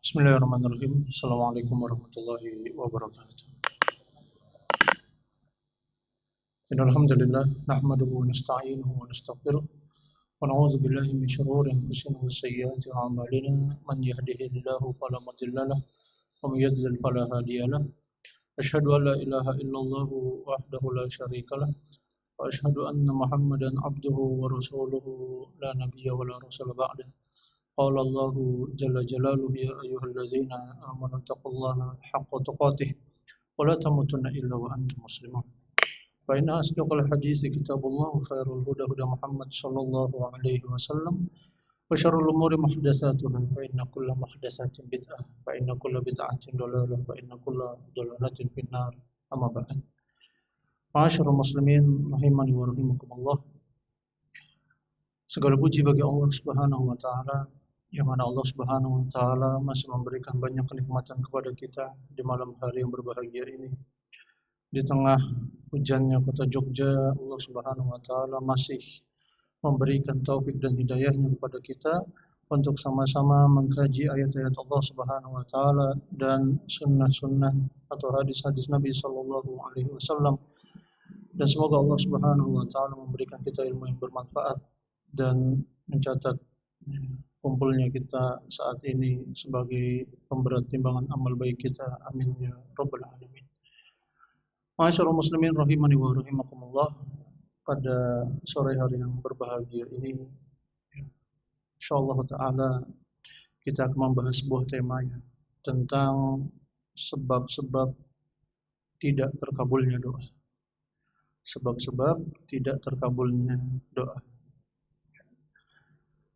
Bismillahirrahmanirrahim. Assalamualaikum warahmatullahi wabarakatuh. Innalhamdulillah nahmaduhu wa nasta'inuhu wa nastaghfiruh wa na'udzu billahi min shururi anfusina wa sayyiati a'malina man yahdihillahu fala mudilla lahu wa man yudlil fala hadiya lahu. Asyhadu an la ilaha illallah wahdahu la syarika lah wa asyhadu anna Muhammadan abduhu wa rasuluhu la nabiyya wa la rasula ba'dah. Qala Allahu jalla jalaluhu ya ayyuhalladzina amanu taqullaha haqqa tuqatih wa la tamutunna illa wa antum muslimun. Fa inna asdaqal hadits kitabullah wa khairul huda huda Muhammad sallallahu alaihi wasallam wa syarrul umuri muhdatsatuha fa inna kulla muhdatsatin bid'ah fa inna kulla bid'atin dhalalah fa inna kulla dhalalatin finnar amma ba'd. Ma'asyiral muslimin rahimani wa rahimakumullah. Segala puji bagi Allah Subhanahu wa taala, yang mana Allah Subhanahu wa taala masih memberikan banyak kenikmatan kepada kita di malam hari yang berbahagia ini. Di tengah hujannya kota Jogja, Allah Subhanahu wa taala masih memberikan taufik dan hidayahnya kepada kita untuk sama-sama mengkaji ayat-ayat Allah Subhanahu wa taala dan sunnah-sunnah atau hadis-hadis Nabi sallallahu alaihi wasallam. Dan semoga Allah Subhanahu wa taala memberikan kita ilmu yang bermanfaat dan mencatat kumpulnya kita saat ini sebagai pemberat timbangan amal baik kita. Amin ya rabbal alamin. Ma'asyiral muslimin rahimani wa rahimakumullah. Pada sore hari yang berbahagia ini, insyaallah taala kita akan membahas sebuah tema ya, tentang sebab-sebab tidak terkabulnya doa. Sebab-sebab tidak terkabulnya doa.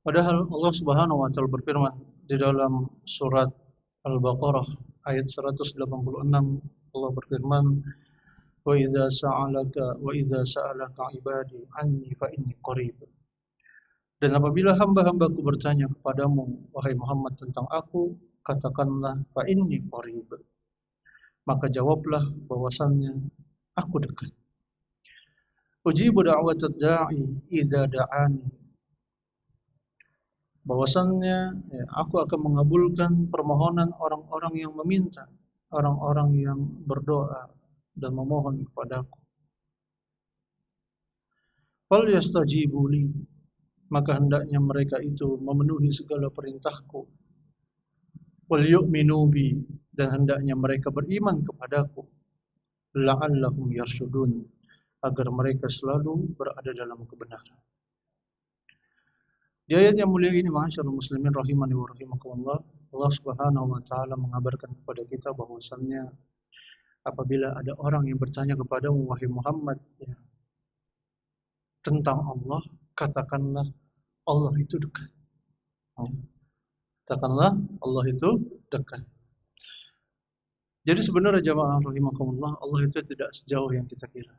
Padahal Allah Subhanahu wa taala berfirman di dalam surat Al-Baqarah ayat 186, Allah berfirman, "Wa idza sa'alaka 'ibadi anni fa inni qarib." Dan apabila hamba-hambaku bertanya kepadamu wahai Muhammad tentang aku, katakanlah fa inni qarib. Maka jawablah bahwasannya aku dekat. Ujibu da'watad da'i idza da'ani. Bahwasannya aku akan mengabulkan permohonan orang-orang yang meminta, orang-orang yang berdoa dan memohon kepadaku. Fal yastajibu li, maka hendaknya mereka itu memenuhi segala perintahku. Wal yu'minu bi, dan hendaknya mereka beriman kepadaku. La'allahum yarshudun, agar mereka selalu berada dalam kebenaran. Di ayat yang mulia ini, ma'asyiral muslimin rahimani wa rahimakumullah, Allah Subhanahu wa taala mengabarkan kepada kita bahwasannya apabila ada orang yang bertanya kepadamu wahai Muhammad ya, tentang Allah, katakanlah Allah itu dekat. Katakanlah Allah itu dekat. Jadi sebenarnya jamaah rahimakumullah, Allah itu tidak sejauh yang kita kira.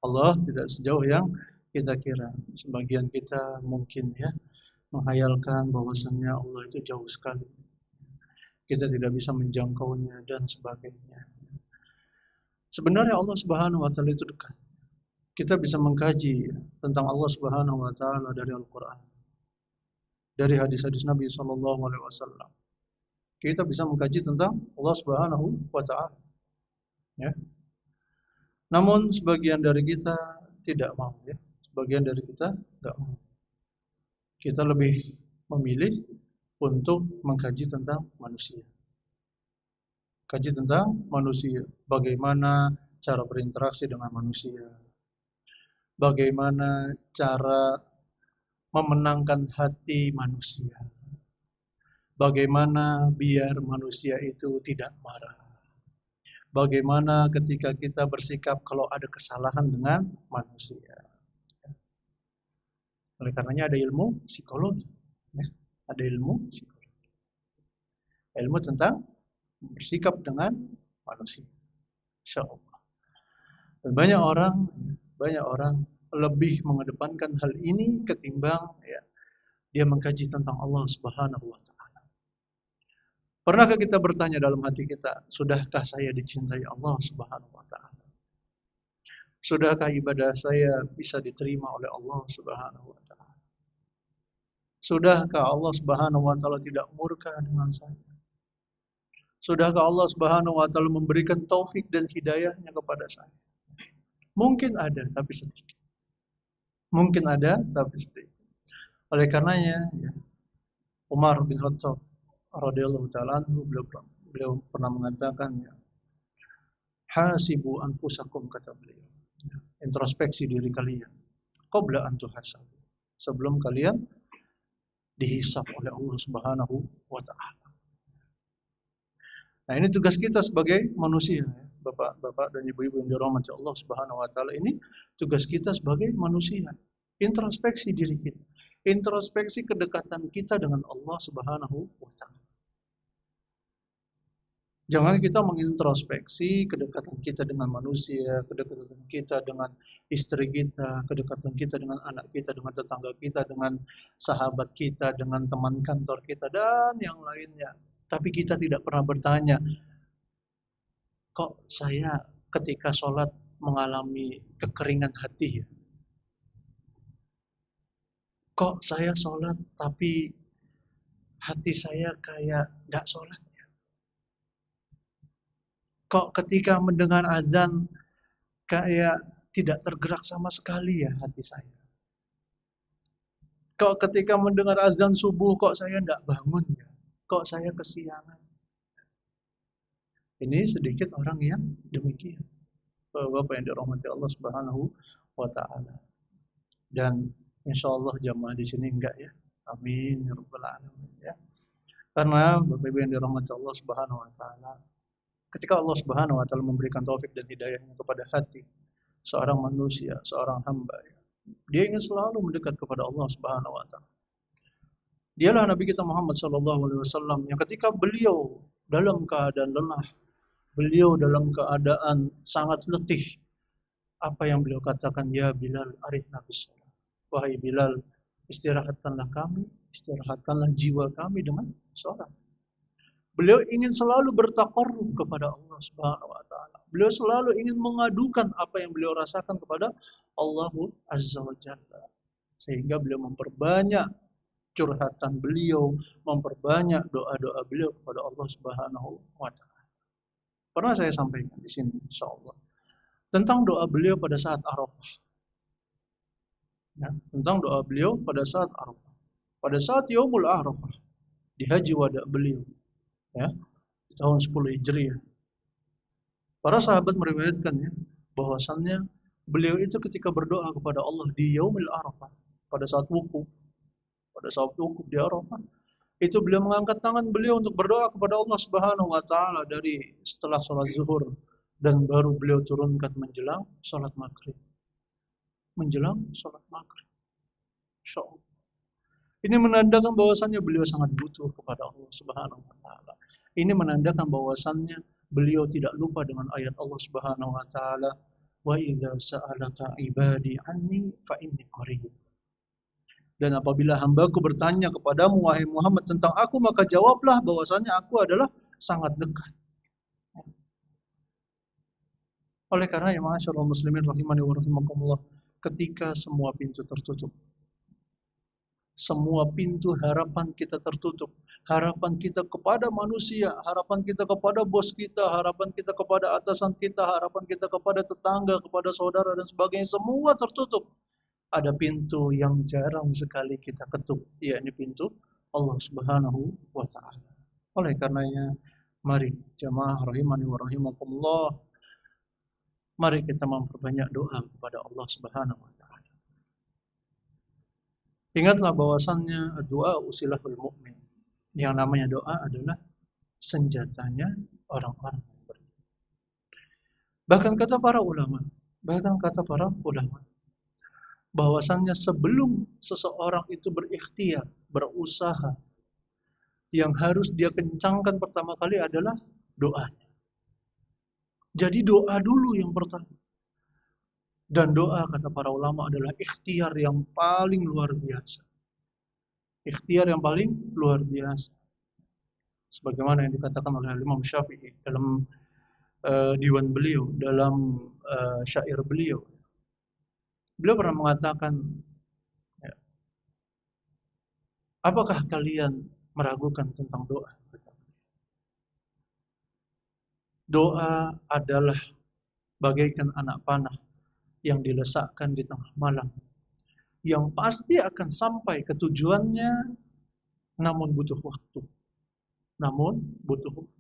Allah tidak sejauh yang kita kira. Sebagian kita mungkin ya menghayalkan bahwasannya Allah itu jauh sekali, kita tidak bisa menjangkaunya dan sebagainya. Sebenarnya Allah Subhanahu wa taala itu dekat. Kita bisa mengkaji tentang Allah Subhanahu wa taala dari Al-Qur'an, dari hadis-hadis Nabi sallallahu alaihi wasallam. Kita bisa mengkaji tentang Allah Subhanahu wa taala. Ya. Namun sebagian dari kita tidak mau ya. Sebagian dari kita tidak mau. Kita lebih memilih untuk mengkaji tentang manusia. Kaji tentang manusia, bagaimana cara berinteraksi dengan manusia, bagaimana cara memenangkan hati manusia, bagaimana biar manusia itu tidak marah, bagaimana ketika kita bersikap kalau ada kesalahan dengan manusia. Oleh karenanya ada ilmu psikologi, ya. Ada ilmu psikologi, ilmu tentang bersikap dengan manusia. Insyaallah. Dan banyak orang lebih mengedepankan hal ini ketimbang ya, dia mengkaji tentang Allah Subhanahu wa taala. Pernahkah kita bertanya dalam hati kita, sudahkah saya dicintai Allah Subhanahu wa taala? Sudahkah ibadah saya bisa diterima oleh Allah Subhanahu wa taala? Sudahkah Allah Subhanahu wa taala tidak murka dengan saya? Sudahkah Allah Subhanahu wa taala memberikan taufik dan hidayahnya kepada saya? Mungkin ada, tapi sedikit. Mungkin ada, tapi sedikit. Oleh karenanya, ya, Umar bin Khattab radhiyallahu taala beliau pernah mengatakan, ya, hasibu anfusakum, kata beliau. Introspeksi diri kalian. Qabla an tuhasabu. Sebelum kalian dihisab oleh Allah Subhanahu wa taala. Nah, ini tugas kita sebagai manusia, ya. Bapak-bapak dan ibu-ibu yang dirahmati Allah Subhanahu wa taala, ini tugas kita sebagai manusia. Introspeksi diri kita. Introspeksi kedekatan kita dengan Allah Subhanahu wa taala. Jangan kita mengintrospeksi kedekatan kita dengan manusia, kedekatan kita dengan istri kita, kedekatan kita dengan anak kita, dengan tetangga kita, dengan sahabat kita, dengan teman kantor kita, dan yang lainnya. Tapi kita tidak pernah bertanya, kok saya ketika sholat mengalami kekeringan hati ya? Kok saya sholat tapi hati saya kayak gak sholat? Kok ketika mendengar azan kayak tidak tergerak sama sekali ya hati saya? Kok ketika mendengar azan subuh kok saya tidak bangun ya? Kok saya kesiangan? Ini sedikit orang yang demikian. Bapak yang dirahmati Allah Subhanahu wa taala. Dan insya Allah jamaah di sini enggak ya. Amin ya rabbal alamin ya. Karena Bapak Ibu yang dirahmati Allah Subhanahu wa taala, ketika Allah Subhanahu wa taala memberikan taufik dan hidayahnya kepada hati seorang manusia, seorang hamba, ya, dia ingin selalu mendekat kepada Allah Subhanahu wa taala. Dialah Nabi kita Muhammad sallallahu alaihi wasallam yang ketika beliau dalam keadaan lelah, beliau dalam keadaan sangat letih, apa yang beliau katakan, ya Bilal, arihna bis shalah. Wahai Bilal, istirahatkanlah kami, istirahatkanlah jiwa kami dengan salat. Beliau ingin selalu bertaqarrub kepada Allah Subhanahu wa taala. Beliau selalu ingin mengadukan apa yang beliau rasakan kepada Allah Azza wa Jalla. Sehingga beliau memperbanyak curhatan beliau, memperbanyak doa-doa beliau kepada Allah Subhanahu wa taala. Pernah saya sampaikan di sini insyaallah tentang doa beliau pada saat Arafah. Ya, tentang doa beliau pada saat Arafah. Pada saat Yaumul Arafah, di haji wada beliau, ya, di tahun 10 Hijriah. Para sahabat meriwayatkan, ya, bahwasannya beliau itu ketika berdoa kepada Allah di Yaumul Arafah, pada saat wukuf di Arafah, itu beliau mengangkat tangan beliau untuk berdoa kepada Allah Subhanahu wa taala dari setelah sholat zuhur, dan baru beliau turunkan menjelang sholat maghrib. Menjelang sholat maghrib. Insyaallah. Ini menandakan bahwasannya beliau sangat butuh kepada Allah Subhanahu wa taala. Ini menandakan bahwasannya beliau tidak lupa dengan ayat Allah Subhanahu wa taala, wa idza sa'alaka ibadi anni fa inni qarib. Dan apabila hambaku bertanya kepadamu wahai Muhammad tentang aku, maka jawablah bahwasannya aku adalah sangat dekat. Oleh karena ya ma'asyiral muslimin rahimani wa rahimakumullah, ketika semua pintu tertutup, semua pintu harapan kita tertutup, harapan kita kepada manusia, harapan kita kepada bos kita, harapan kita kepada atasan kita, harapan kita kepada tetangga, kepada saudara dan sebagainya, semua tertutup. Ada pintu yang jarang sekali kita ketuk, yakni pintu Allah Subhanahu wa taala. Oleh karenanya, mari jamaah rahimani wa rahimakumullah, mari kita memperbanyak doa kepada Allah Subhanahu wa taala. Ingatlah bahwasannya doa usilahul mukmin. Yang namanya doa adalah senjatanya orang-orang beriman. Bahkan kata para ulama, bahwasannya sebelum seseorang itu berikhtiar, berusaha, yang harus dia kencangkan pertama kali adalah doanya. Jadi doa dulu yang pertama. Dan doa kata para ulama adalah ikhtiar yang paling luar biasa. Ikhtiar yang paling luar biasa. Sebagaimana yang dikatakan oleh Imam Syafi'i dalam diwan beliau, dalam syair beliau. Beliau pernah mengatakan, ya, Apakah kalian meragukan tentang doa? Doa adalah bagaikan anak panah yang dilesakkan di tengah malam, yang pasti akan sampai ke tujuannya, namun butuh waktu. Namun butuh waktu.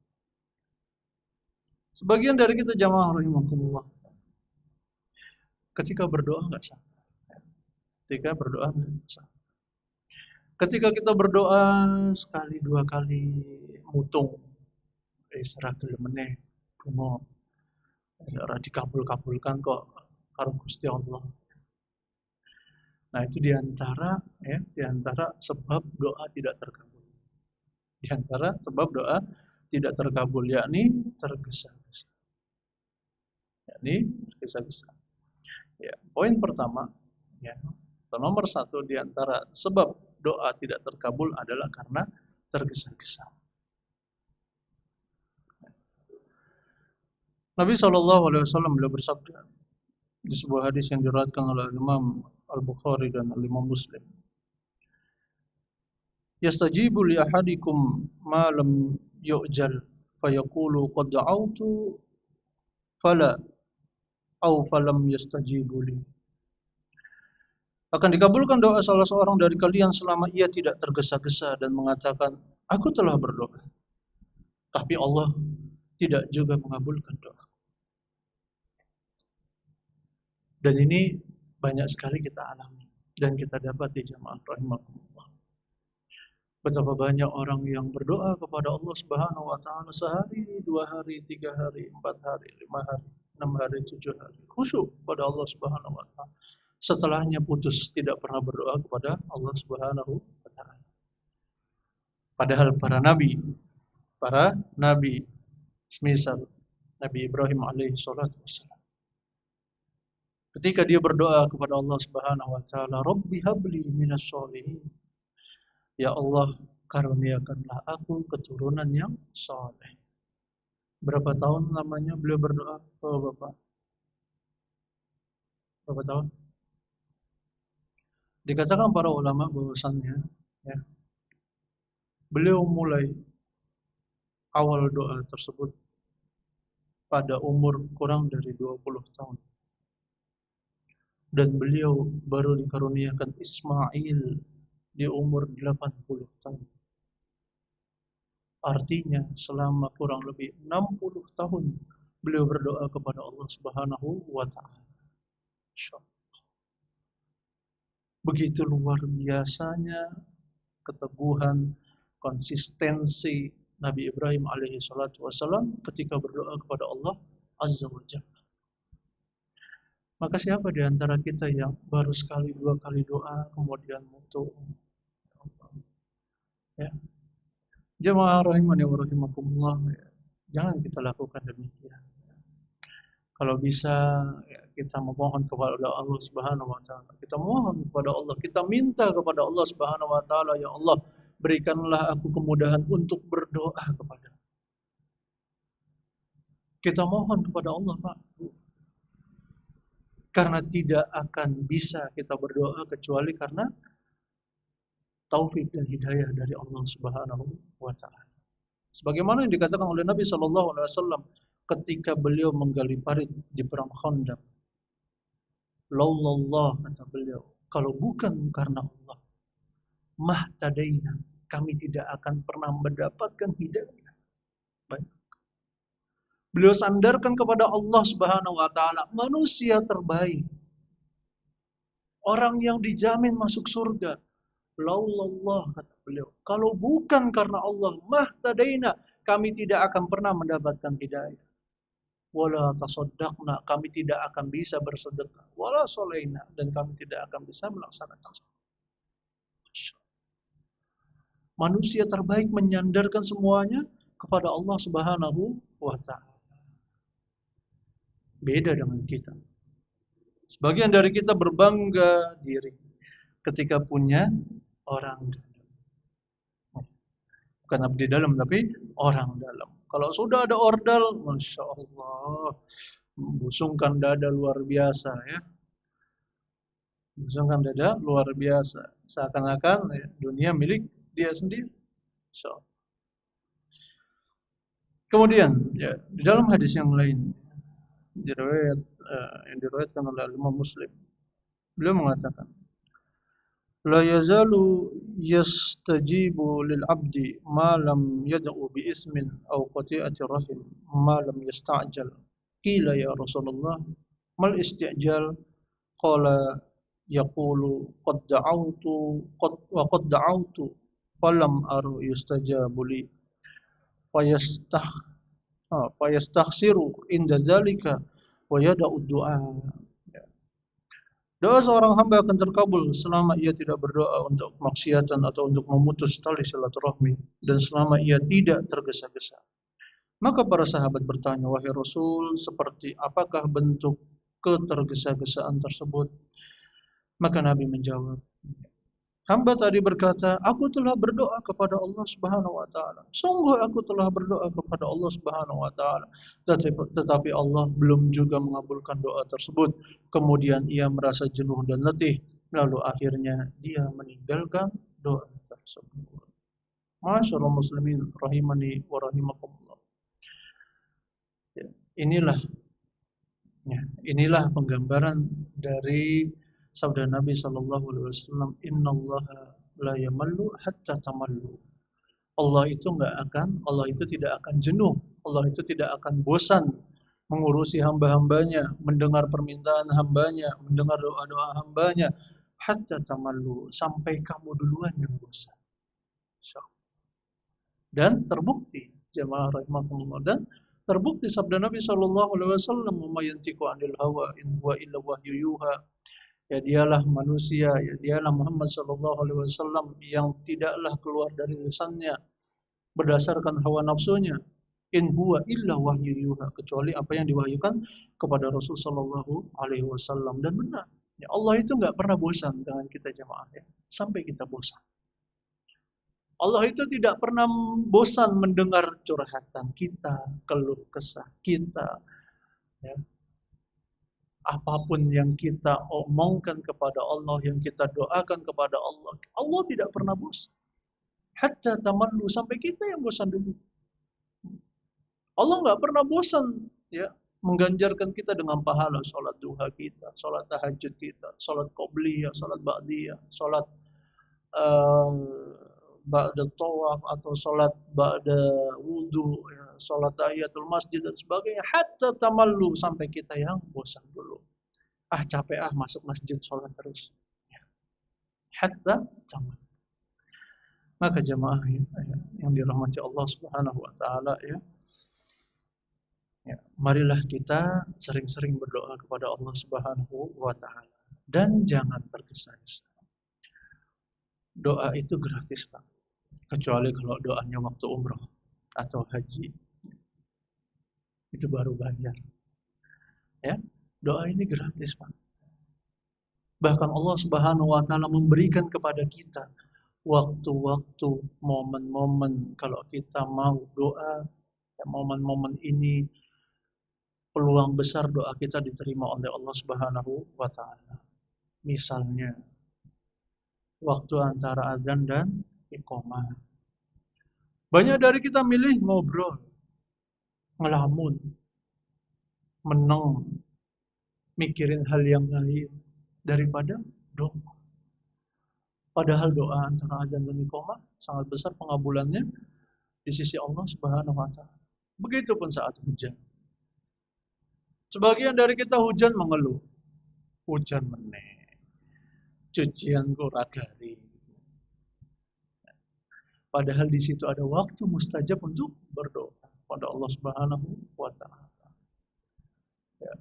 Sebagian dari kita jamaah rahimahumullah, ketika berdoa nggak sah. Ketika berdoa nggak sah. Ketika kita berdoa sekali dua kali mutung, serah meneh, dungo, ora dikabul-kabulkan kok karo Gusti Allah. Nah, itu diantara sebab doa tidak terkabul. Di antara sebab doa tidak terkabul, yakni tergesa-gesa. Ya, poin pertama, ya, atau nomor satu di antara sebab doa tidak terkabul adalah karena tergesa-gesa. Nabi SAW beliau bersabda di sebuah hadis yang diriwayatkan oleh Imam Al-Bukhari dan Imam Muslim. Yastajibu li ahadikum ma lam yu'jal fayaqulu qad da'awtu fala aw falam yastajibu li. Akan dikabulkan doa salah seorang dari kalian selama ia tidak tergesa-gesa dan mengatakan, aku telah berdoa, tapi Allah tidak juga mengabulkan doa. Dan ini banyak sekali kita alami dan kita dapat di jamaah rahimahumullah. Betapa banyak orang yang berdoa kepada Allah Subhanahu wa taala sehari, 2 hari, 3 hari, 4 hari, 5 hari, 6 hari, 7 hari. Khusyuk pada Allah Subhanahu wa taala. Setelahnya putus, tidak pernah berdoa kepada Allah Subhanahu wa taala. Padahal para nabi, semisal Nabi Ibrahim alaihi salatu wassalam, ketika dia berdoa kepada Allah Subhanahu wa taala, Rabbi habli minas sholihin. Ya Allah, karuniakanlah aku keturunan yang saleh. Berapa tahun lamanya beliau berdoa? Oh, Bapak. Berapa tahun? Dikatakan para ulama bahwasannya, ya, beliau mulai awal doa tersebut pada umur kurang dari 20 tahun. Dan beliau baru dikaruniakan Ismail di umur 80 tahun. Artinya selama kurang lebih 60 tahun beliau berdoa kepada Allah Subhanahu wa taala. Begitu luar biasanya keteguhan, konsistensi Nabi Ibrahim alaihi salatu wasallam ketika berdoa kepada Allah Azza wa Jalla. Maka siapa di antara kita yang baru sekali 2 kali doa kemudian mutu? Ya. Jemaah rahimani wa rahimakumullah, ya. Jangan kita lakukan demikian. Kalau bisa, ya, kita memohon kepada Allah Subhanahu wa taala. Kita mohon kepada Allah, kita minta kepada Allah Subhanahu wa taala, ya Allah, berikanlah aku kemudahan untuk berdoa kepada. Kita mohon kepada Allah, Pak. Karena tidak akan bisa kita berdoa kecuali karena taufik dan hidayah dari Allah Subhanahu wa taala. Sebagaimana yang dikatakan oleh Nabi sallallahu alaihi wasallam ketika beliau menggali parit di perang Khandaq. Laulallah, kata beliau, kalau bukan karena Allah, mahtadaina, kami tidak akan pernah mendapatkan hidayah. Baik. Beliau sandarkan kepada Allah Subhanahu wa taala, manusia terbaik. Orang yang dijamin masuk surga. Laulallah, kata beliau, kalau bukan karena Allah, mahtadaina, kami tidak akan pernah mendapatkan hidayah. Wala tasaddaqna, kami tidak akan bisa bersedekah. Wala sholaina, dan kami tidak akan bisa melaksanakan salat. Manusia terbaik menyandarkan semuanya kepada Allah Subhanahu wa taala. Beda dengan kita. Sebagian dari kita berbangga diri ketika punya orang dalam. Bukan abdi dalam, tapi orang dalam. Kalau sudah ada ordal, Masya Allah, membusungkan dada luar biasa, ya. Membusungkan dada luar biasa. Seakan-akan, ya, dunia milik dia sendiri. So. Kemudian ya, di dalam hadis yang lain yang diriwayatkan oleh Imam Muslim, beliau mengatakan, la yazalu yastajibu lil abdi ma lam yad'u bi ismin aw qati'ati rahim ma lam yasta'jal. Qila ya Rasulullah, mal istijal? Qala yaqulu qad da'awtu falam aru yustajabu li fayastah fayastakhsiru inda zalika wa yada'u du'a. Doa seorang hamba akan terkabul selama ia tidak berdoa untuk kemaksiatan atau untuk memutus tali silaturahmi dan selama ia tidak tergesa-gesa. Maka para sahabat bertanya, wahai Rasul, seperti apakah bentuk ketergesa-gesaan tersebut? Maka Nabi menjawab, hamba tadi berkata, aku telah berdoa kepada Allah Subhanahu wa taala. Sungguh aku telah berdoa kepada Allah Subhanahu wa taala, tetapi Allah belum juga mengabulkan doa tersebut. Kemudian ia merasa jenuh dan letih, lalu akhirnya dia meninggalkan doa tersebut. Masyaallah muslimin rahimani wa rahimakumullah. Ya, inilah penggambaran dari sabda Nabi sallallahu alaihi wasallam, innallaha la yamallu hatta tamallu. Allah itu tidak akan jenuh, Allah itu tidak akan bosan mengurusi hamba-hambanya, mendengar permintaan hambanya, mendengar doa-doa hambanya, hatta tamallu, sampai kamu duluan yang bosan. Dan terbukti jemaah rahimakumullah, dan terbukti sabda Nabi sallallahu alaihi wasallam, "Ma yantiqu 'anil hawa in huwa illa wahyu yuha." Ya dialah manusia, ya dialah Muhammad sallallahu alaihi wasallam yang tidaklah keluar dari lisannya berdasarkan hawa nafsunya. In huwa illa wahyu yuha, kecuali apa yang diwahyukan kepada Rasul sallallahu alaihi wasallam. Dan benar, ya Allah itu nggak pernah bosan dengan kita jemaah, ya, sampai kita bosan. Allah itu tidak pernah bosan mendengar curhatan kita, keluh kesah kita, ya. Apapun yang kita omongkan kepada Allah, yang kita doakan kepada Allah, Allah tidak pernah bosan. Hatta tamallu, sampai kita yang bosan dulu. Allah nggak pernah bosan, ya, mengganjarkan kita dengan pahala sholat duha kita, sholat tahajud kita, sholat qobliyah, sholat ba'diyah, sholat ba'da tawaf atau sholat ba'da wudu, ya, sholat tahiyatul masjid dan sebagainya. Hatta tamallu, sampai kita yang bosan dulu. Capek masuk masjid sholat terus. Ya. Hatta tamallu. Maka jemaah yang dirahmati Allah Subhanahu wa taala, ya. Ya, marilah kita sering-sering berdoa kepada Allah Subhanahu wa taala dan jangan tergesa-gesa. Doa itu gratis, Pak. Kecuali kalau doanya waktu umroh atau haji. Itu baru bayar. Ya, doa ini gratis, Pak. Bahkan Allah Subhanahu wa taala memberikan kepada kita waktu-waktu, momen-momen kalau kita mau doa, ya, momen-momen ini peluang besar doa kita diterima oleh Allah Subhanahu wa taala. Misalnya waktu antara azan dan iqamah. Banyak dari kita milih ngobrol, ngelamun, meneng, mikirin hal yang lain daripada doa. Padahal doa antara azan dan iqamah sangat besar pengabulannya di sisi Allah Subhanahu wa taala. Begitupun saat hujan. Sebagian dari kita hujan mengeluh. Hujan meneh. Cucian kuragari. Padahal di situ ada waktu mustajab untuk berdoa pada Allah Subhanahu wa taala. Ya.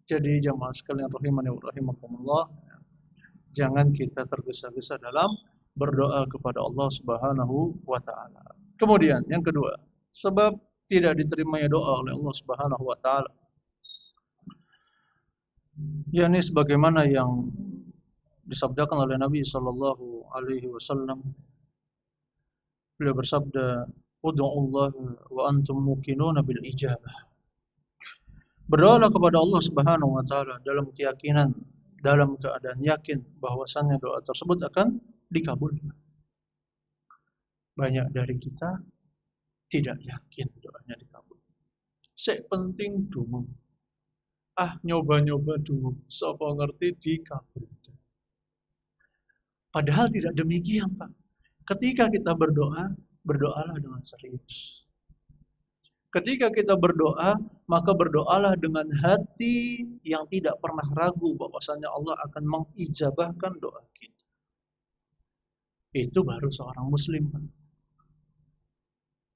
Jadi jamaah sekalian rahimani wa rahimakumullah, jangan kita tergesa-gesa dalam berdoa kepada Allah Subhanahu wa taala. Kemudian yang kedua, sebab tidak diterimanya doa oleh Allah Subhanahu wa taala, yakni sebagaimana yang disabdakan oleh Nabi sallallahu alaihi wasallam. Beliau bersabda, "Ud'ullaha wa antum muqinuna bil ijabah." Berdoalah kepada Allah Subhanahu wa taala dalam keyakinan, dalam keadaan yakin bahwasannya doa tersebut akan dikabulkan. Banyak dari kita tidak yakin doanya dikabul. Sek penting dungu. Nyoba-nyoba dungu. Sapa ngerti dikabul. Padahal tidak demikian, Pak. Ketika kita berdoa, berdoalah dengan serius. Ketika kita berdoa, maka berdoalah dengan hati yang tidak pernah ragu bahwasanya Allah akan mengijabahkan doa kita. Itu baru seorang muslim, Pak.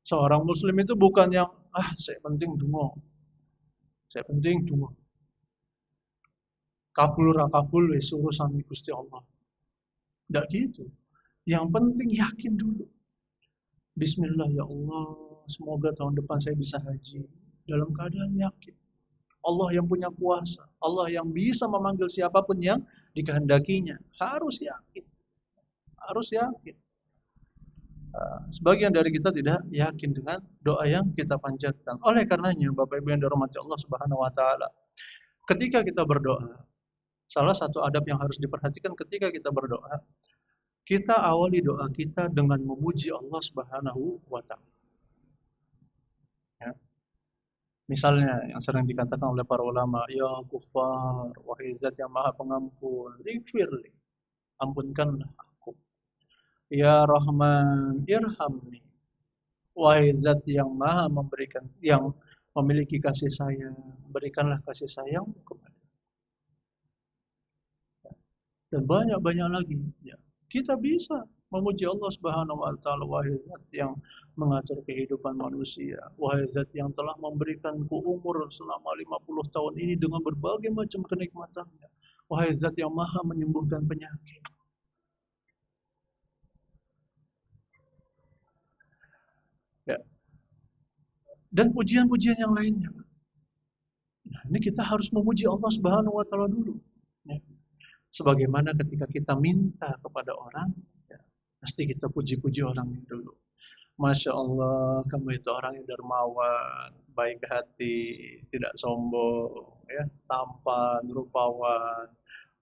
Seorang muslim itu bukan yang saya penting dungo. Saya penting dungo. Kabul ra kabul wis urusan Gusti Allah. Tidak gitu. Yang penting yakin dulu. Bismillah ya Allah, semoga tahun depan saya bisa haji. Dalam keadaan yakin. Allah yang punya kuasa. Allah yang bisa memanggil siapapun yang dikehendakinya. Harus yakin. Harus yakin. Sebagian dari kita tidak yakin dengan doa yang kita panjatkan. Oleh karenanya, Bapak Ibu yang dirahmati Allah Subhanahu wa taala, ketika kita berdoa, salah satu adab yang harus diperhatikan ketika kita berdoa, kita awali doa kita dengan memuji Allah Subhanahu wa taala. Ya. Misalnya yang sering dikatakan oleh para ulama, ya Ghaffar, wahai Zat yang Maha Pengampun, ighfirli, ampunkanlah aku. Ya Rahman, irhamni, wahai Zat yang Maha memberikan, yang memiliki kasih sayang, berikanlah kasih sayang kepada. Dan banyak-banyak lagi. Ya. Kita bisa memuji Allah Subhanahu wa taala, wahai Zat yang mengatur kehidupan manusia, wahai Zat yang telah memberikanku umur selama 50 tahun ini dengan berbagai macam kenikmatannya, wahai Zat yang Maha menyembuhkan penyakit. Ya. Dan pujian-pujian yang lainnya. Nah, ini kita harus memuji Allah Subhanahu wa taala dulu. Ya. Sebagaimana ketika kita minta kepada orang, ya, pasti kita puji-puji orang itu dulu. Masya Allah, kamu itu orang yang dermawan, baik hati, tidak sombong, ya, tampan, rupawan,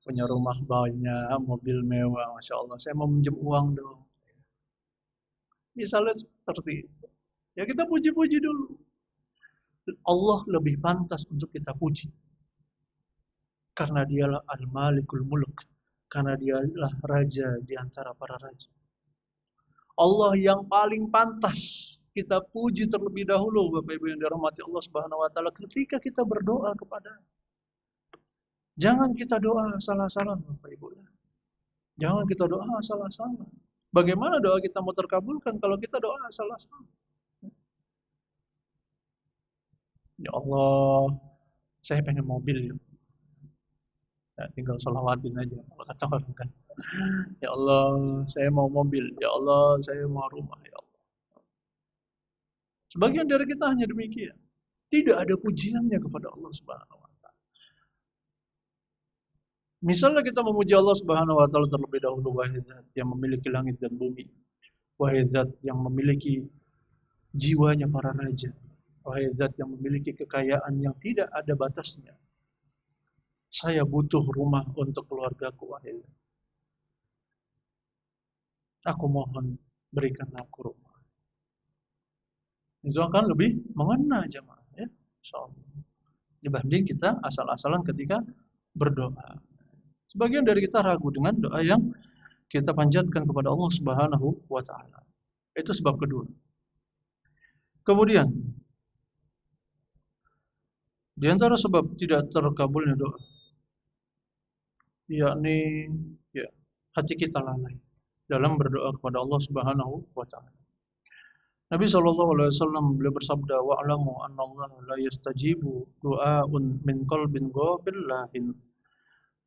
punya rumah banyak, mobil mewah. Masya Allah, saya mau minjem uang dong. Misalnya seperti itu. Ya kita puji-puji dulu. Allah lebih pantas untuk kita puji. Karena dialah Al-Malikul Mulk. Karena dialah raja di antara para raja. Allah yang paling pantas kita puji terlebih dahulu, Bapak Ibu yang dirahmati Allah Subhanahu wa taala, ketika kita berdoa kepada. Jangan kita doa salah-salah, Bapak Ibu. Jangan kita doa salah-salah. Bagaimana doa kita mau terkabulkan kalau kita doa salah-salah? Ya Allah, saya pengen mobil. Ya, tinggal sholawatin aja. Kata orang kan. Ya Allah, saya mau mobil. Ya Allah, saya mau rumah. Ya Allah. Sebagian dari kita hanya demikian. Tidak ada pujiannya kepada Allah Subhanahu wa taala. Misalnya kita memuji Allah Subhanahu wa taala terlebih dahulu, wahai Zat yang memiliki langit dan bumi. Wahai Zat yang memiliki jiwanya para raja. Wahai Zat yang memiliki kekayaan yang tidak ada batasnya. Saya butuh rumah untuk keluargaku, wahai Zat. Aku mohon berikanlah aku rumah. Itu akan lebih mengena jemaah, ya. Insyaallah. Dibanding kita asal-asalan ketika berdoa. Sebagian dari kita ragu dengan doa yang kita panjatkan kepada Allah Subhanahu wa taala. Itu sebab kedua. Kemudian di antara sebab tidak terkabulnya doa, yakni ya, hati kita lalai dalam berdoa kepada Allah Subhanahu wa taala. Nabi SAW beliau bersabda, wa'lamu anna Allah la yastajibu du'aun min qalbin ghafilahin.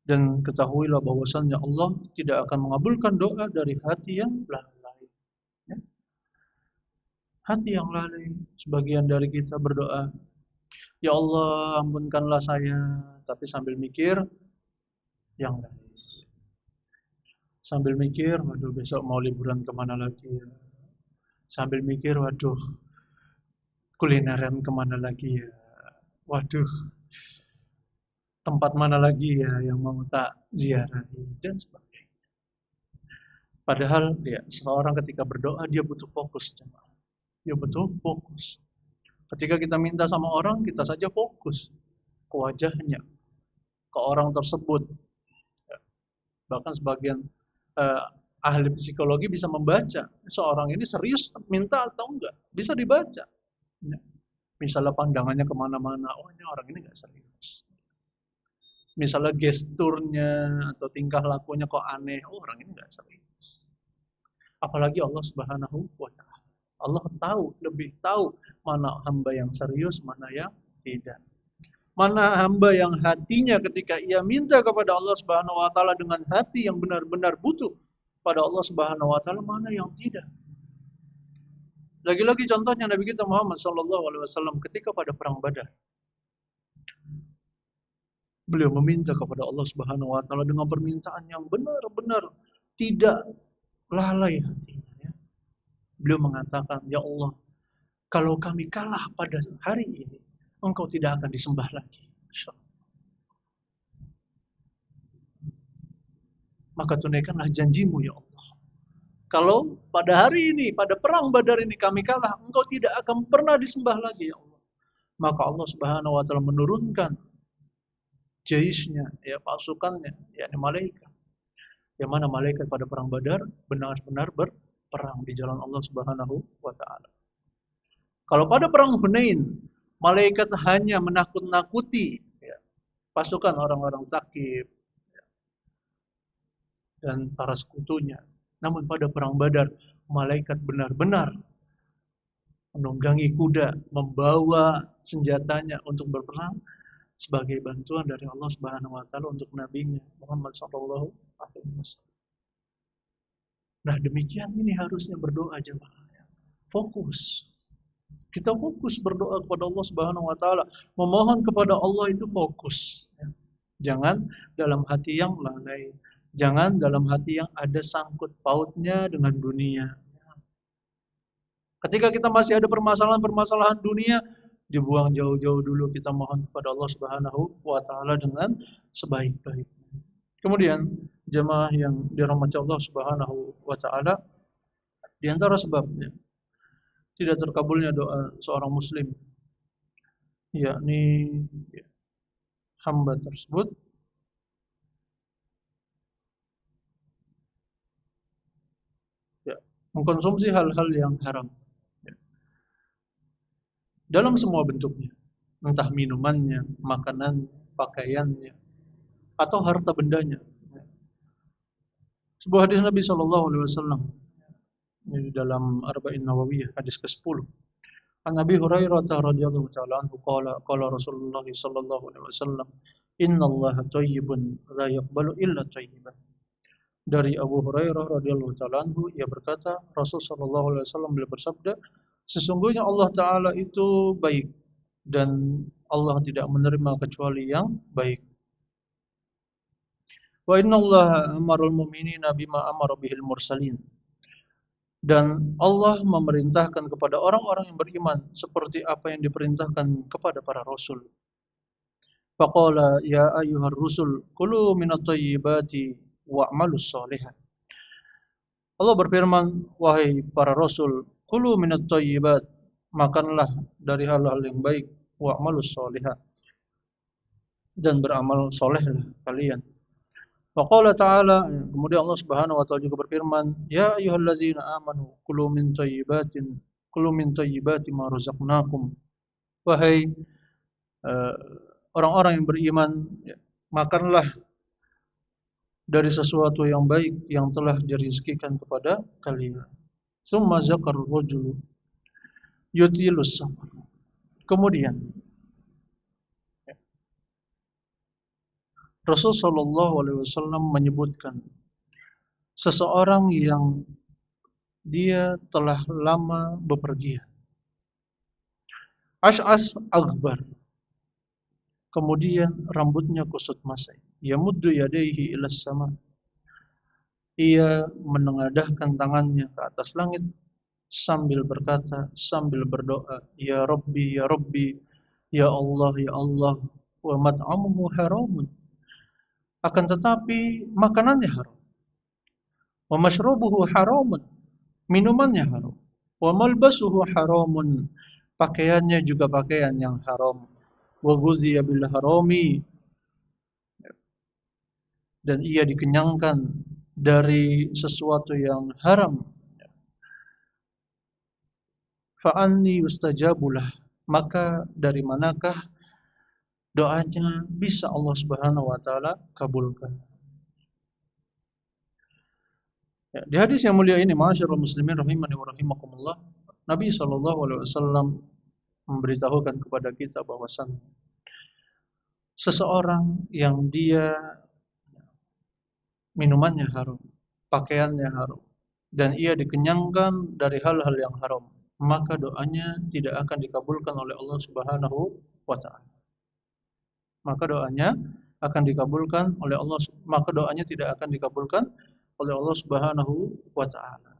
Dan ketahuilah bahwasannya Allah tidak akan mengabulkan doa dari hati yang lalai. Ya. Hati yang lalai. Sebagian dari kita berdoa, ya Allah ampunkanlah saya, tapi sambil mikir yang lain. Sambil mikir, waduh besok mau liburan kemana lagi ya. Sambil mikir, waduh kulineran kemana lagi ya. Waduh tempat mana lagi ya yang mau tak ziarahi dan sebagainya. Padahal ya, seseorang ketika berdoa dia butuh fokus, jemaah. Dia butuh fokus. Ketika kita minta sama orang, kita saja fokus ke wajahnya, ke orang tersebut. Bahkan sebagian eh, ahli psikologi bisa membaca seorang ini serius minta atau enggak, bisa dibaca. Ya. Misalnya pandangannya kemana-mana, oh ini orang ini nggak serius. Misalnya gesturnya atau tingkah lakunya kok aneh, oh orang ini nggak serius. Apalagi Allah Subhanahu wa Ta'ala. Allah tahu, lebih tahu mana hamba yang serius, mana yang tidak. Mana hamba yang hatinya ketika ia minta kepada Allah Subhanahu wa Ta'ala dengan hati yang benar-benar butuh pada Allah Subhanahu wa Ta'ala, mana yang tidak. Lagi-lagi contohnya Nabi kita Muhammad sallallahu alaihi wasallam ketika pada perang Badar. Beliau meminta kepada Allah Subhanahu wa Ta'ala dengan permintaan yang benar-benar tidak lalai hatinya. Ya. Beliau mengatakan, ya Allah, kalau kami kalah pada hari ini, Engkau tidak akan disembah lagi. Maka tunaikanlah janjimu ya Allah. Kalau pada hari ini, pada perang Badar ini kami kalah, Engkau tidak akan pernah disembah lagi ya Allah. Maka Allah Subhanahu wa Ta'ala menurunkan jaisnya, ya pasukannya, yakni malaikat. Yang mana malaikat pada perang Badar benar-benar berperang di jalan Allah Subhanahu wa Ta'ala. Kalau pada perang Hunain, malaikat hanya menakut-nakuti ya, pasukan orang-orang Sakif ya, dan para sekutunya. Namun pada perang Badar, malaikat benar-benar menunggangi kuda, membawa senjatanya untuk berperang sebagai bantuan dari Allah Subhanahu wa Ta'ala untuk nabinya Muhammad sallallahu alaihi wasallam. Nah, demikian ini harusnya berdoa jemaah. Fokus. Kita fokus berdoa kepada Allah Subhanahu wa Ta'ala, memohon kepada Allah itu fokus. Jangan dalam hati yang lalai, jangan dalam hati yang ada sangkut pautnya dengan dunia. Ketika kita masih ada permasalahan-permasalahan dunia, dibuang jauh-jauh dulu, kita mohon kepada Allah Subhanahu wa Ta'ala dengan sebaik-baiknya. Kemudian jemaah yang dirahmati Allah Subhanahu wa Ta'ala, di antara sebabnya tidak terkabulnya doa seorang muslim, yakni hamba tersebut ya, mengkonsumsi hal-hal yang haram ya, dalam semua bentuknya, entah minumannya, makanan, pakaiannya, atau harta bendanya. Sebuah hadis Nabi Shallallahu Alaihi Wasallam di dalam Arba'in Nawawiyah hadis ke-10. An Abi Hurairah radhiyallahu ta'ala anhu qala Rasulullah sallallahu alaihi wasallam, "Innallaha thayyibun la yaqbalu illa thayyiban." Dari Abu Hurairah radhiyallahu ta'ala anhu, ia berkata, Rasul sallallahu alaihi wasallam beliau bersabda, sesungguhnya Allah Ta'ala itu baik dan Allah tidak menerima kecuali yang baik. Wa innallaha amarul mu'minina bima amara bihil mursalin. Dan Allah memerintahkan kepada orang-orang yang beriman seperti apa yang diperintahkan kepada para rasul. Faqala ya ayyuhar rusul kulu minat thayyibati wa'malus shalihat. Allah berfirman, wahai para rasul, kulu minat thayyibat, makanlah dari hal-hal yang baik, wa'malus shalihat, dan beramal solehlah kalian. Waqala ta'ala, kemudian Allah Subhanahu wa Ta'ala juga berfirman, ya ayyuhalladzina amanu kulu min thayyibati ma razaqnakum. Wahai orang-orang yang beriman, makanlah dari sesuatu yang baik yang telah dirizkikan kepada kalian. Summa zakar rajul yutilus safar. Kemudian Rasul Shallallahu Alaihi Wasallam menyebutkan seseorang yang dia telah lama bepergian, Ash'as Akbar, kemudian rambutnya kusut masai, yamuddu yadayhi ilas sama, ia menengadahkan tangannya ke atas langit sambil berkata, sambil berdoa, ya Rabbi, ya Rabbi, ya Allah, ya Allah, wa mat'amuhu haramun. Akan tetapi makanannya haram. wa mashrubuhu haramun, minumannya haram, wa malbasuhu haramun, pakaiannya juga pakaian yang haram, wa ghuziya bil harami, dan ia dikenyangkan dari sesuatu yang haram, fa anni yustajabulah, maka dari manakah doanya bisa Allah Subhanahu wa taala kabulkan. Ya, di hadis yang mulia ini, ma'asyiral muslimin rahimani wa rahimakumullah, Nabi sallallahu alaihi wasallam memberitahukan kepada kita bahwasan seseorang yang dia minumannya haram, pakaiannya haram, dan ia dikenyangkan dari hal-hal yang haram, maka doanya tidak akan dikabulkan oleh Allah Subhanahu wa taala. Maka doanya akan dikabulkan oleh Allah, maka doanya tidak akan dikabulkan oleh Allah Subhanahu wa taala.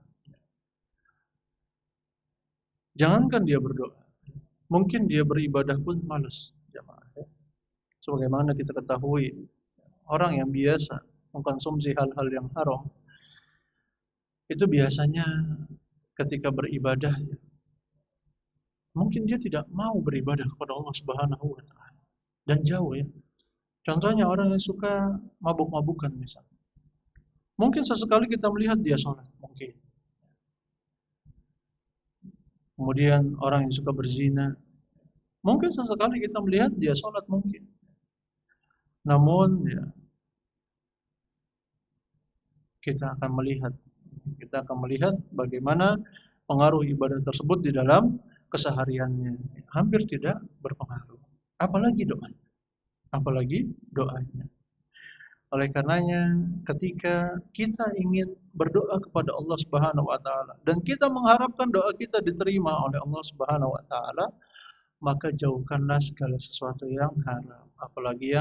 Jangankan dia berdoa, mungkin dia beribadah pun malas, jemaah. Sebagaimana kita ketahui, orang yang biasa mengkonsumsi hal-hal yang haram, itu biasanya ketika beribadah, mungkin dia tidak mau beribadah kepada Allah Subhanahu wa taala. Dan jauh ya. Contohnya orang yang suka mabuk-mabukan misalnya. Mungkin sesekali kita melihat dia sholat, mungkin. Kemudian orang yang suka berzina, mungkin sesekali kita melihat dia sholat, mungkin. Namun ya, kita akan melihat bagaimana pengaruh ibadah tersebut di dalam kesehariannya. Hampir tidak berpengaruh. Apalagi doanya. Oleh karenanya, ketika kita ingin berdoa kepada Allah Subhanahu wa taala dan kita mengharapkan doa kita diterima oleh Allah Subhanahu wa taala, maka jauhkanlah segala sesuatu yang haram, apalagi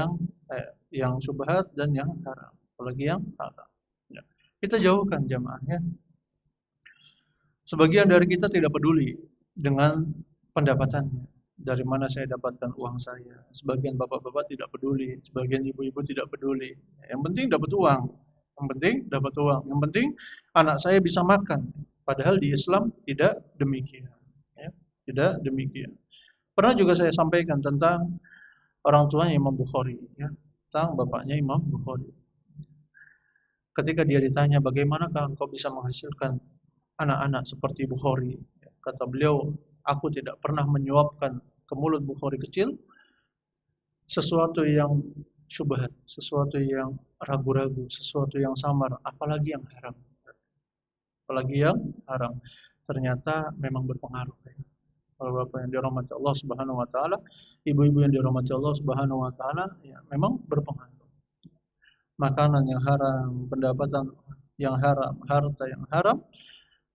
yang syubhat dan yang haram, apalagi yang haram. Ya. Kita jauhkan jamaahnya. Sebagian dari kita tidak peduli dengan pendapatannya. Dari mana saya dapatkan uang saya. Sebagian bapak-bapak tidak peduli, sebagian ibu-ibu tidak peduli. Yang penting dapat uang. Yang penting anak saya bisa makan. Padahal di Islam tidak demikian. Ya, tidak demikian. Pernah juga saya sampaikan tentang orang tuanya Imam Bukhari, ya, tentang bapaknya Imam Bukhari. Ketika dia ditanya, bagaimanakah engkau bisa menghasilkan anak-anak seperti Bukhari? Kata beliau, aku tidak pernah menyuapkan ke mulut Bukhari kecil sesuatu yang syubhat, sesuatu yang ragu-ragu, sesuatu yang samar, apalagi yang haram. Ternyata memang berpengaruh. Bapak yang dirahmati Allah Subhanahu wa taala, ibu-ibu yang dirahmati Allah Subhanahu wa taala, ya memang berpengaruh. Makanan yang haram, pendapatan yang haram, harta yang haram,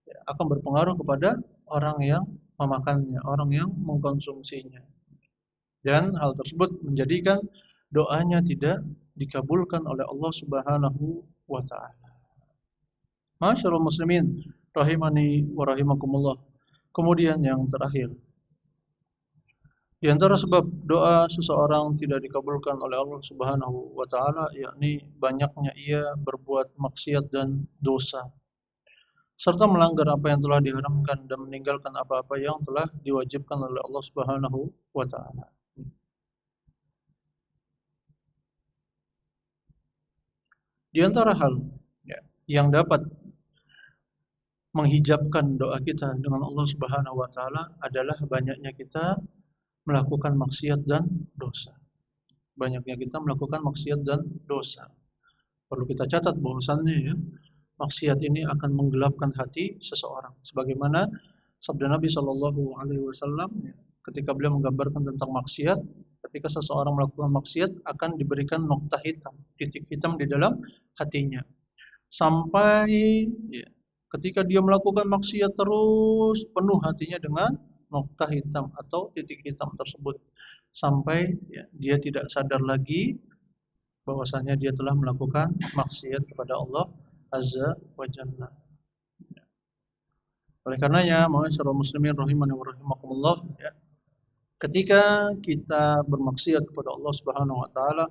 ya, akan berpengaruh kepada orang yang memakannya, orang yang mengkonsumsinya. Dan hal tersebut menjadikan doanya tidak dikabulkan oleh Allah Subhanahu wa taala. Masyaallah muslimin rahimani wa rahimakumullah. Kemudian yang terakhir, di antara sebab doa seseorang tidak dikabulkan oleh Allah Subhanahu wa taala, yakni banyaknya ia berbuat maksiat dan dosa, serta melanggar apa yang telah diharamkan dan meninggalkan apa-apa yang telah diwajibkan oleh Allah Subhanahu wa taala. Di antara hal ya, yang dapat menghijabkan doa kita dengan Allah Subhanahu wa taala adalah banyaknya kita melakukan maksiat dan dosa. Banyaknya kita melakukan maksiat dan dosa. Perlu kita catat bahwasannya ya, maksiat ini akan menggelapkan hati seseorang. Sebagaimana sabda Nabi Shallallahu alaihi wasallam ya, ketika beliau menggambarkan tentang maksiat, ketika seseorang melakukan maksiat akan diberikan noktah hitam, titik hitam di dalam hatinya. Sampai ya, ketika dia melakukan maksiat terus, penuh hatinya dengan noktah hitam atau titik hitam tersebut, sampai ya, dia tidak sadar lagi bahwasanya dia telah melakukan maksiat kepada Allah Azza wa Jalla. Oleh karenanya, ma'asyiral muslimin rahimani wa rahimakumullah, ya, ketika kita bermaksiat kepada Allah Subhanahu wa taala,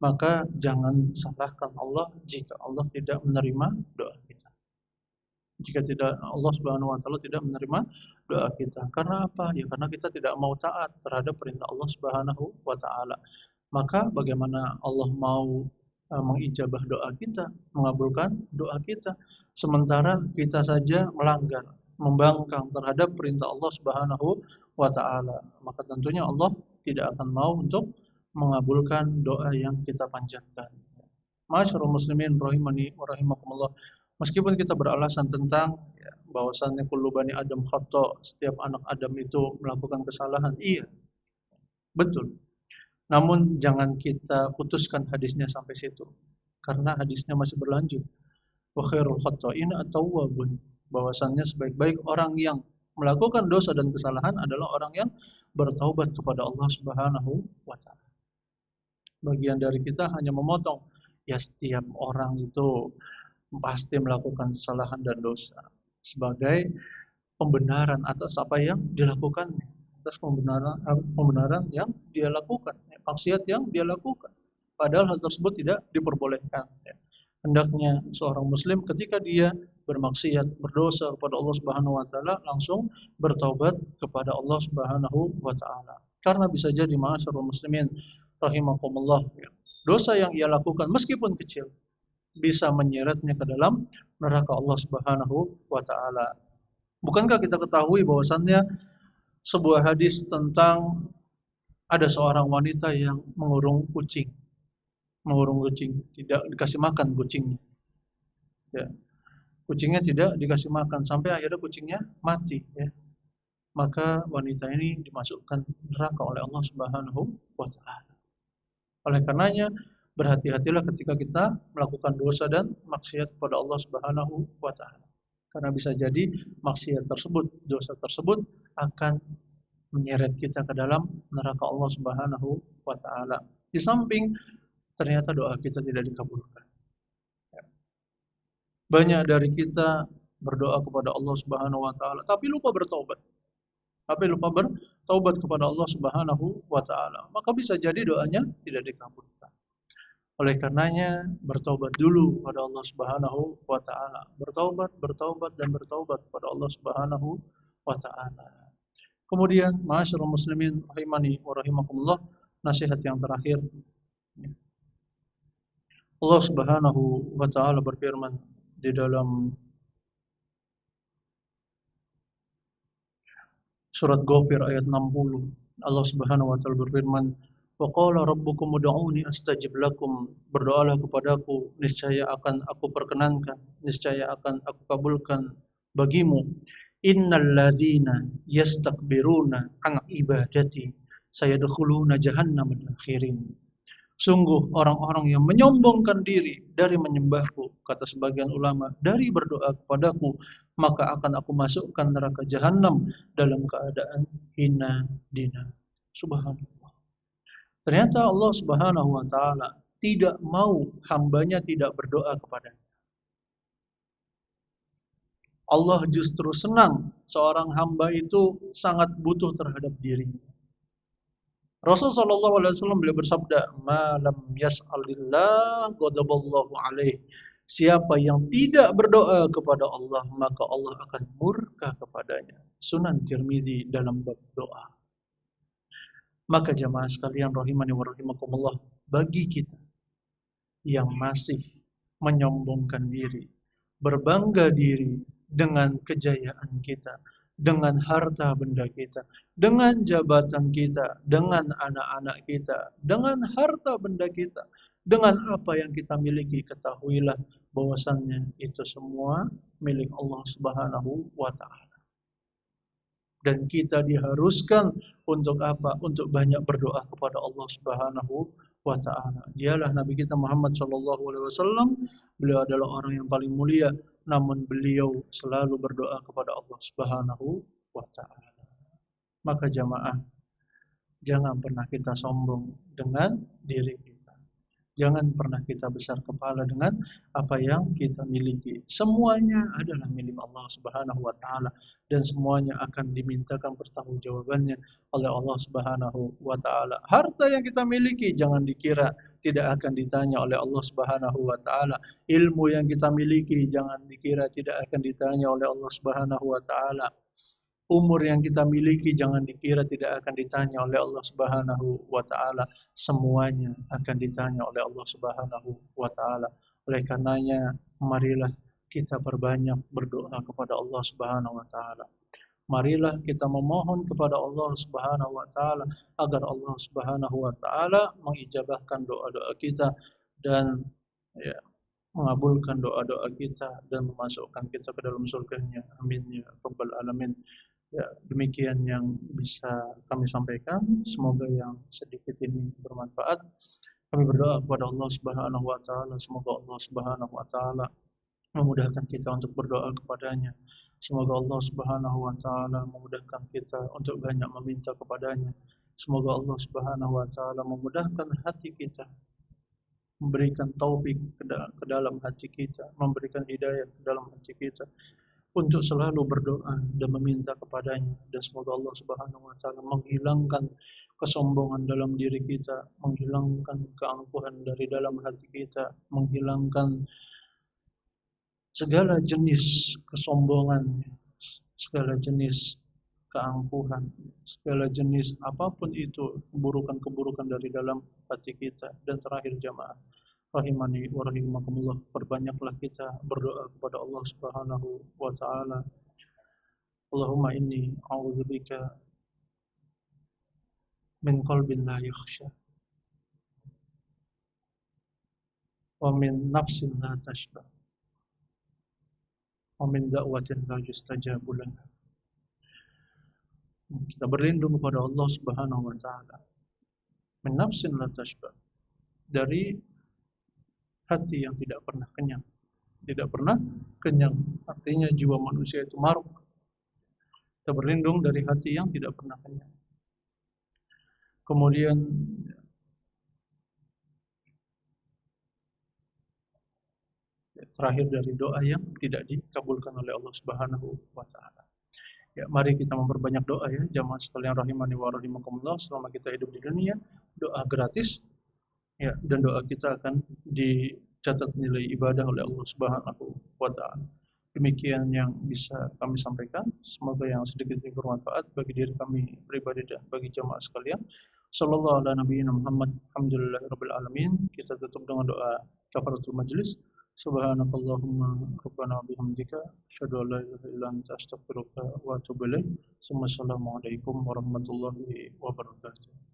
maka jangan salahkan Allah jika Allah tidak menerima doa kita. jika tidak Allah Subhanahu wa taala tidak menerima doa kita. Karena apa? Ya karena kita tidak mau taat terhadap perintah Allah Subhanahu wa taala. Maka bagaimana Allah mau mengijabah doa kita, mengabulkan doa kita, sementara kita saja melanggar, membangkang terhadap perintah Allah Subhanahu wa taala. Maka tentunya Allah tidak akan mau untuk mengabulkan doa yang kita panjatkan. Masyarul muslimin rahimani wa rahimakumullah. Meskipun kita beralasan tentang bahwasannya kullu bani Adam khata, setiap anak Adam itu melakukan kesalahan, iya, betul. Namun jangan kita putuskan hadisnya sampai situ, karena hadisnya masih berlanjut. Wa khairul khata'in at-tawwabun, bahwasannya sebaik-baik orang yang melakukan dosa dan kesalahan adalah orang yang bertaubat kepada Allah Subhanahu wa taala. Bagian dari kita hanya memotong, ya setiap orang itu pasti melakukan kesalahan dan dosa sebagai pembenaran atas apa yang dilakukannya, atas pembenaran yang dia lakukan, maksiat yang dia lakukan. Padahal hal tersebut tidak diperbolehkan. Hendaknya seorang muslim ketika dia bermaksiat, berdosa kepada Allah Subhanahu wa taala langsung bertaubat kepada Allah Subhanahu wa taala. Karena bisa jadi ma'asyiral muslimin rahimakumullah, dosa yang ia lakukan meskipun kecil bisa menyeretnya ke dalam neraka Allah Subhanahu wa taala. Bukankah kita ketahui bahwasannya sebuah hadis tentang ada seorang wanita yang mengurung kucing, tidak dikasih makan kucingnya. Ya. Kucingnya tidak dikasih makan sampai akhirnya kucingnya mati. Ya. Maka wanita ini dimasukkan neraka oleh Allah Subhanahu wa taala. Oleh karenanya berhati-hatilah ketika kita melakukan dosa dan maksiat kepada Allah Subhanahu wa taala. Karena bisa jadi maksiat tersebut, dosa tersebut akan menyeret kita ke dalam neraka Allah Subhanahu wa taala. Di samping ternyata doa kita tidak dikabulkan. Banyak dari kita berdoa kepada Allah Subhanahu wa taala tapi lupa bertobat. Kepada Allah Subhanahu wa taala. Maka bisa jadi doanya tidak dikabulkan. Oleh karenanya bertaubat dulu kepada Allah Subhanahu wa taala. Bertaubat kepada Allah Subhanahu wa taala. Kemudian ma'asyiral muslimin rahimani wa rahimakumullah, nasihat yang terakhir. Allah Subhanahu wa taala berfirman di dalam surat Ghafir ayat 60. Allah Subhanahu wa taala berfirman, "Wa qala rabbukum ud'uni astajib lakum." Berdoalah kepadaku, niscaya akan aku perkenankan, niscaya akan aku kabulkan bagimu. Innal ladzina yastakbiruna an ibadati sayadkhuluna jahannam dakhirin. Sungguh orang-orang yang menyombongkan diri dari menyembahku, kata sebagian ulama, dari berdoa kepadaku, maka akan aku masukkan neraka jahanam dalam keadaan hina dina. Subhanallah. Ternyata Allah Subhanahu wa taala tidak mau hambanya tidak berdoa kepadanya. Allah justru senang seorang hamba itu sangat butuh terhadap dirinya. Rasulullah SAW beliau bersabda, "Ma lam yas'alillah ghadaballahu alaih." Siapa yang tidak berdoa kepada Allah, maka Allah akan murka kepadanya. Sunan Tirmizi dalam bab doa. Maka jamaah sekalian rahimani wa rahimakumullah, bagi kita yang masih menyombongkan diri, berbangga diri dengan kejayaan kita, dengan harta benda kita, dengan jabatan kita, dengan anak-anak kita, dengan harta benda kita, dengan apa yang kita miliki, ketahuilah bahwasannya itu semua milik Allah Subhanahu wa taala. Dan kita diharuskan untuk apa? Untuk banyak berdoa kepada Allah Subhanahu wa taala. Dialah Nabi kita Muhammad sallallahu alaihi wasallam. Beliau adalah orang yang paling mulia, namun beliau selalu berdoa kepada Allah Subhanahu wa taala. Maka jamaah, jangan pernah kita sombong dengan diri kita. Jangan pernah kita besar kepala dengan apa yang kita miliki. Semuanya adalah milik Allah Subhanahu wa taala dan semuanya akan dimintakan pertanggungjawabannya oleh Allah Subhanahu wa taala. Harta yang kita miliki jangan dikira tidak akan ditanya oleh Allah Subhanahu wa taala. Ilmu yang kita miliki jangan dikira tidak akan ditanya oleh Allah Subhanahu wa taala. Umur yang kita miliki jangan dikira tidak akan ditanya oleh Allah Subhanahu wa taala. Semuanya akan ditanya oleh Allah Subhanahu wa taala. Oleh karenanya, marilah kita perbanyak berdoa kepada Allah Subhanahu wa taala. Marilah kita memohon kepada Allah Subhanahu wa taala agar Allah Subhanahu wa taala mengijabahkan doa-doa kita dan ya, mengabulkan doa-doa kita dan memasukkan kita ke dalam surganya. Amin ya rabbal alamin. Ya, demikian yang bisa kami sampaikan. Semoga yang sedikit ini bermanfaat. Kami berdoa kepada Allah Subhanahu wa taala, semoga Allah Subhanahu wa taala memudahkan kita untuk berdoa kepadanya. Semoga Allah Subhanahu wa taala memudahkan kita untuk banyak meminta kepadanya. Semoga Allah Subhanahu wa taala memudahkan hati kita, memberikan taufik ke dalam hati kita, memberikan hidayah ke dalam hati kita untuk selalu berdoa dan meminta kepadanya. Dan semoga Allah Subhanahu wa taala menghilangkan kesombongan dalam diri kita, menghilangkan keangkuhan dari dalam hati kita, menghilangkan segala jenis kesombongan, segala jenis keangkuhan, segala jenis apapun itu keburukan-keburukan dari dalam hati kita. Dan terakhir jamaah rahimani wa rahimakumullah, perbanyaklah kita berdoa kepada Allah Subhanahu wa taala. Allahumma inni a'udzubika min qalbin la yakhsha wa min nafsin la tashba wa min da'watin la yustajabu lana. Kita berlindung kepada Allah Subhanahu wa taala. Min nafsin la tashba, dari hati yang tidak pernah kenyang. Tidak pernah kenyang, artinya jiwa manusia itu maruk. Kita berlindung dari hati yang tidak pernah kenyang. Kemudian terakhir dari doa yang tidak dikabulkan oleh Allah Subhanahu wa taala. Ya, mari kita memperbanyak doa ya, jamaah sekalian rahimani wa rahimakumullah. Selama kita hidup di dunia, doa gratis. Ya, dan doa kita akan dicatat nilai ibadah oleh Allah Subhanahu wa taala. Demikian yang bisa kami sampaikan. Semoga yang sedikit ini bermanfaat bagi diri kami pribadi dan bagi jamaah sekalian. Sallallahu ala nabiyina Muhammad. Alhamdulillahirabbil alamin. Kita tutup dengan doa kafaratul majlis. Subhanakallahumma rabbana wa bihamdika asyhadu an la ilaha illa anta astaghfiruka wa atubu ilaik. Wassalamualaikum warahmatullahi wabarakatuh.